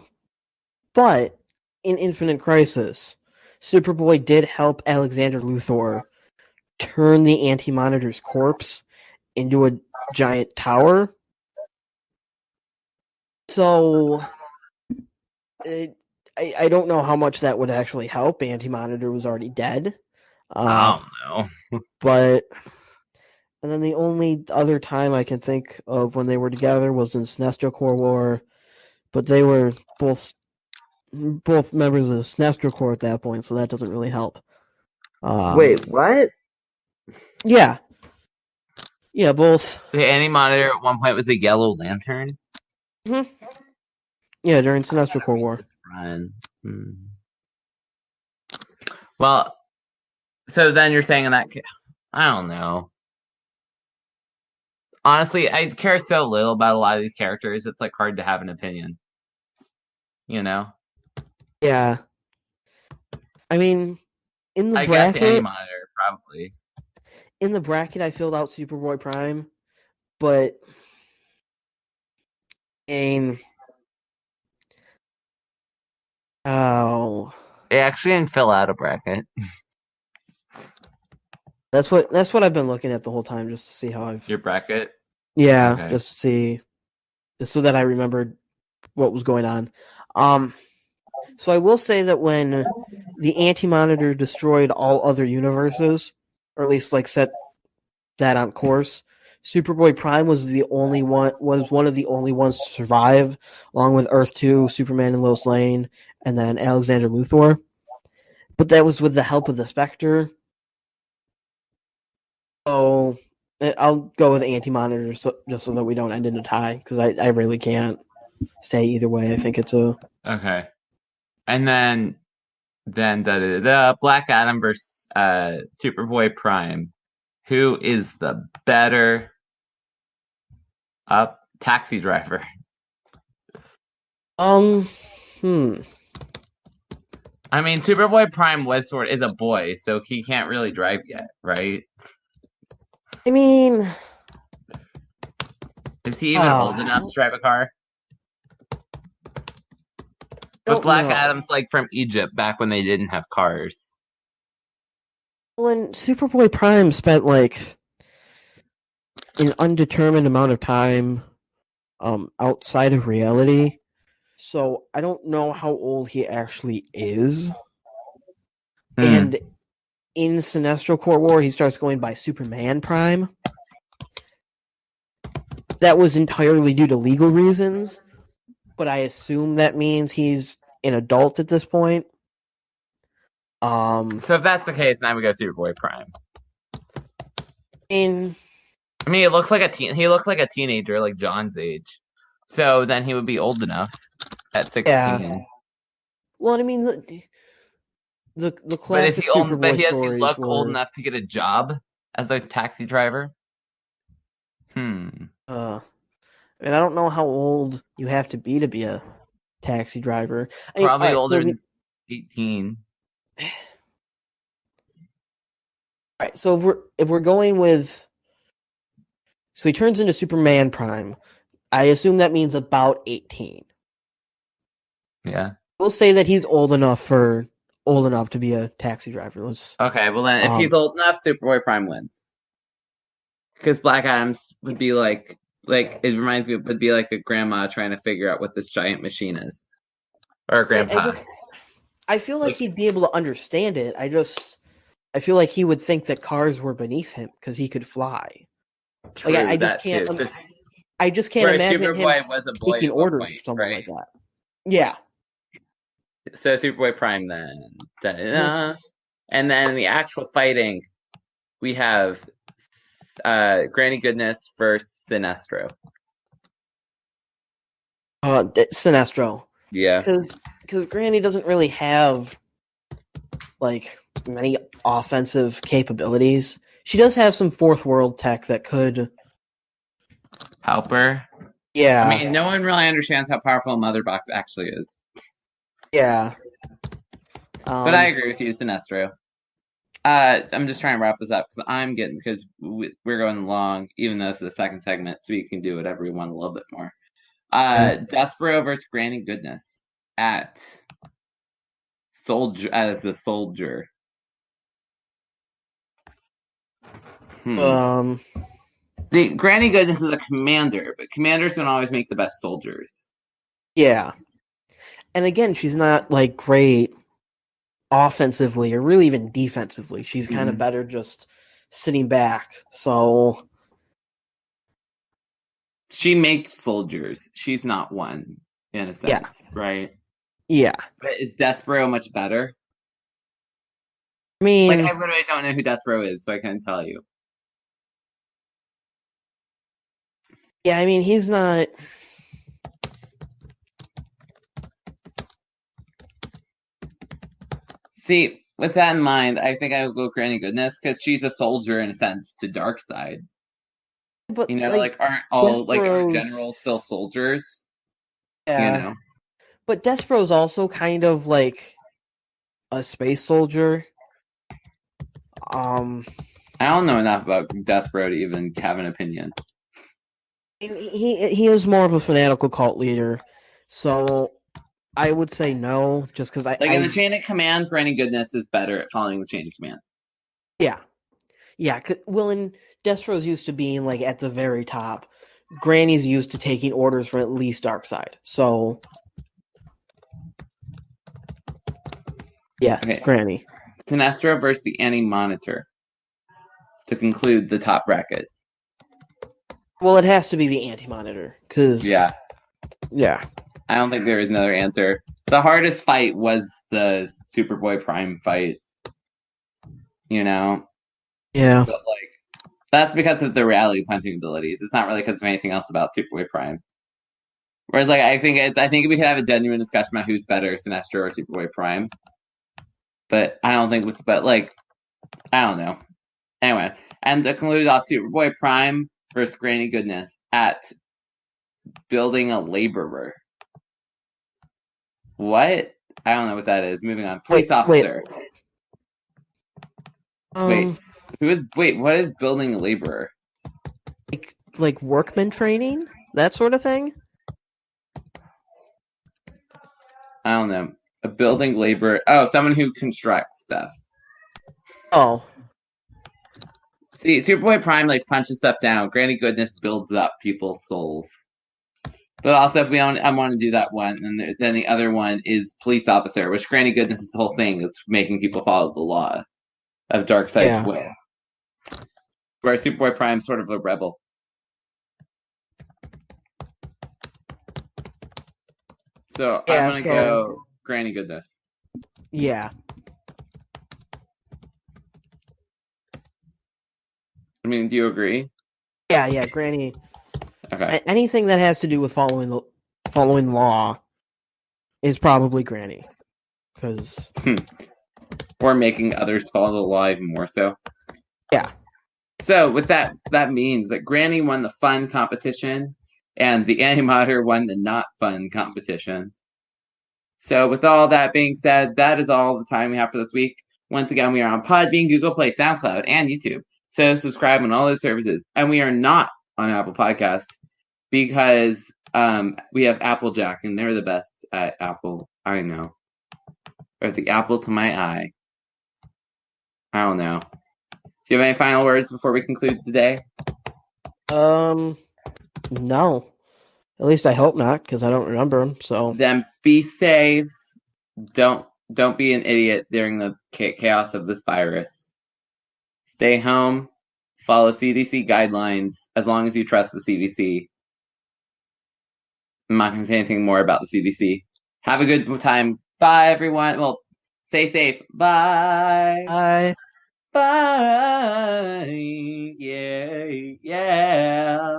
but in Infinite Crisis, Superboy did help Alexander Luthor turn the Anti-Monitor's corpse into a giant tower. So, I don't know how much that would actually help. Anti-Monitor was already dead. I don't know. But, and then the only other time I can think of when they were together was in Sinestro Corps War, but they were both members of the Sinestro Corps at that point, so that doesn't really help. Wait, what? Yeah. Yeah, both. The Anti-Monitor at one point was a Yellow Lantern. Mm-hmm. Yeah, during Sinestro Corps War. Well, so then you're saying in that case, I don't know. Honestly, I care so little about a lot of these characters. It's like hard to have an opinion. You know? Yeah. I mean, in the I guess bracket, the Anti-Monitor, probably. in the bracket, I filled out Superboy Prime, but oh, I actually didn't fill out a bracket. that's what I've been looking at the whole time, just to see how I've. Your bracket? Yeah, Okay. just to see, just so that I remembered what was going on. So I will say that when the Anti-Monitor destroyed all other universes, or at least like set that on course, Superboy Prime was one of the only ones to survive, along with Earth 2, Superman and Lois Lane, and then Alexander Luthor. But that was with the help of the Spectre. So I'll go with Anti-Monitor just so that we don't end in a tie, because I really can't say either way. I think it's a... Okay. And then Black Adam versus Superboy Prime. Who is the better taxi driver? I mean, Superboy Prime is a boy, so he can't really drive yet, right? I mean... Is he even old enough to drive a car? But Black Adam's like from Egypt back when they didn't have cars. Well, and Superboy Prime spent like an undetermined amount of time outside of reality. So I don't know how old he actually is. And in Sinestro Corps War, he starts going by Superman Prime. That was entirely due to legal reasons, but I assume that means he's an adult at this point. So if that's the case, then I would go Superboy Prime. I mean, he looks like a teenager, like John's age. So then he would be old enough at 16. Yeah. Well, I mean, the classic Superboy does he look old enough to get a job as a taxi driver? And I don't know how old you have to be a taxi driver. Probably older than 18. All right, so if we're going with, so he turns into Superman Prime. I assume that means about 18. Yeah. We'll say that he's old enough to be a taxi driver. Okay, well then, if he's old enough, Superboy Prime wins. Because Black Adams would be like it reminds me, would be like a grandma trying to figure out what this giant machine is, or a grandpa. I feel like he'd be able to understand it. I feel like he would think that cars were beneath him because he could fly. True, like I just can't. I just can't imagine Superboy him was a boy taking orders or something like that. Yeah. So Superboy Prime then. And then in the actual fighting, we have Granny Goodness versus Sinestro. Sinestro. Yeah. Because Granny doesn't really have like many offensive capabilities. She does have some fourth world tech that could help her. Yeah. I mean, no one really understands how powerful a Mother Box actually is. Yeah. But I agree with you, Sinestro. I'm just trying to wrap this up because we're going long, even though this is the second segment, so we can do whatever we want a little bit more. Despero versus Granny Goodness as the soldier. The Granny Goodness is a commander, but commanders don't always make the best soldiers. Yeah. And again, she's not like great offensively or really even defensively. She's kind of better just sitting back. So she makes soldiers. She's not one in a sense, right? Yeah. But is Despero much better? I mean, I literally don't know who Despero is, so I can't tell you. Yeah, I mean, he's not. See, with that in mind, I think I would go Granny Goodness because she's a soldier in a sense to Darkseid. But Aren't all our Despero's- generals still soldiers? Yeah, but Despero's also kind of like a space soldier. I don't know enough about Despero to even have an opinion. He is more of a fanatical cult leader, so I would say no, just because in the chain of command, Granny Goodness is better at following the chain of command. Yeah. Well, and Despero's used to being like at the very top. Granny's used to taking orders from at least Darkseid. So, yeah, Okay. Granny. Sinestro versus the Anti-Monitor to conclude the top bracket. Well, it has to be the Anti-Monitor, because... Yeah. Yeah. I don't think there is another answer. The hardest fight was the Superboy Prime fight. Yeah. But, that's because of the reality punching abilities. It's not really because of anything else about Superboy Prime. Whereas, I think we could have a genuine discussion about who's better, Sinestro or Superboy Prime. But I don't think I don't know. Anyway, and to conclude off Superboy Prime versus Granny Goodness at building a laborer. What? I don't know what that is. Moving on. Police officer. What is building a laborer? Like workman training? That sort of thing? I don't know. A building laborer. Oh, someone who constructs stuff. Oh. See, Superboy Prime punches stuff down. Granny Goodness builds up people's souls. But also, if I want to do that one, then the other one is police officer, which Granny Goodness' whole thing is making people follow the law of Darkseid's will. Whereas Superboy Prime's sort of a rebel. So I'm gonna go Granny Goodness. Yeah. I mean, do you agree? Yeah, Granny. Okay. Anything that has to do with following law is probably Granny, because or making others follow the law even more so. Yeah. So with that means that Granny won the fun competition, and the Anti-Monitor won the not fun competition. So with all that being said, that is all the time we have for this week. Once again, we are on Podbean, Google Play, SoundCloud, and YouTube. So subscribe on all those services. And we are not on Apple Podcasts because we have Applejack, and they're the best at Apple. I know. Or the apple to my eye. I don't know. Do you have any final words before we conclude today? No. At least I hope not, because I don't remember them. So then be safe. Don't be an idiot during the chaos of this virus. Stay home. Follow CDC guidelines as long as you trust the CDC. I'm not going to say anything more about the CDC. Have a good time. Bye, everyone. Well, stay safe. Bye. Bye. Bye. Yeah.